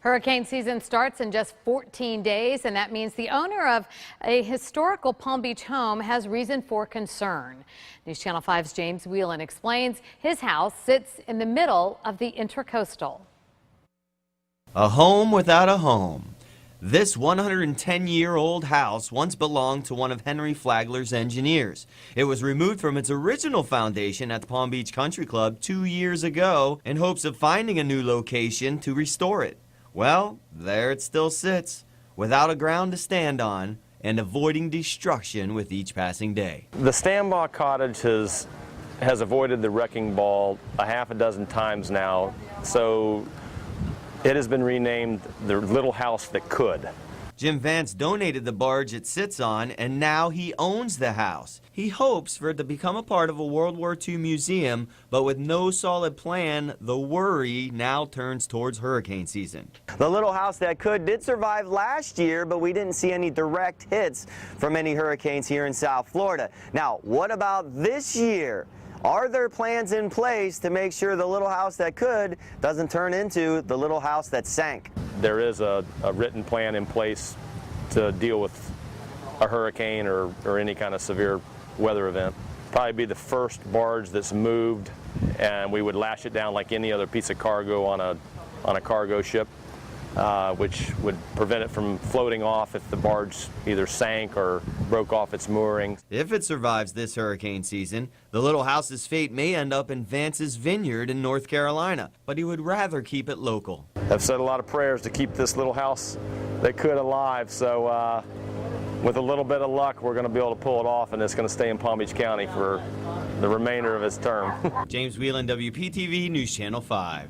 Hurricane season starts in just 14 days, and that means the owner of a historical Palm Beach home has reason for concern. News Channel 5's James Whelan explains his house sits in the middle of the Intracoastal. A home without a home. This 110-year-old house once belonged to one of Henry Flagler's engineers. It was removed from its original foundation at the Palm Beach Country Club 2 years ago in hopes of finding a new location to restore it. Well, there it still sits, without a ground to stand on and avoiding destruction with each passing day. The Stambaugh Cottage has avoided the wrecking ball a half a dozen times now, so it has been renamed the Little House That Could. Jim Vance donated the barge it sits on, and now he owns the house. He hopes for it to become a part of a World War II museum, but with no solid plan, the worry now turns towards hurricane season. The Little House That Could did survive last year, but we didn't see any direct hits from any hurricanes here in South Florida. Now, what about this year? Are there plans in place to make sure the Little House That Could doesn't turn into the Little House That Sank? There is a written plan in place to deal with a hurricane or any kind of severe weather event. Probably be the first barge that's moved, and we would lash it down like any other piece of cargo on a cargo ship, which would prevent it from floating off if the barge either sank or broke off its moorings. If it survives this hurricane season, the Little House's fate may end up in Vance's vineyard in North Carolina, but he would rather keep it local. I've said a lot of prayers to keep this Little House That Could alive, so with a little bit of luck, we're going to be able to pull it off, and it's going to stay in Palm Beach County for the remainder of its term. James Whelan, WPTV News Channel 5.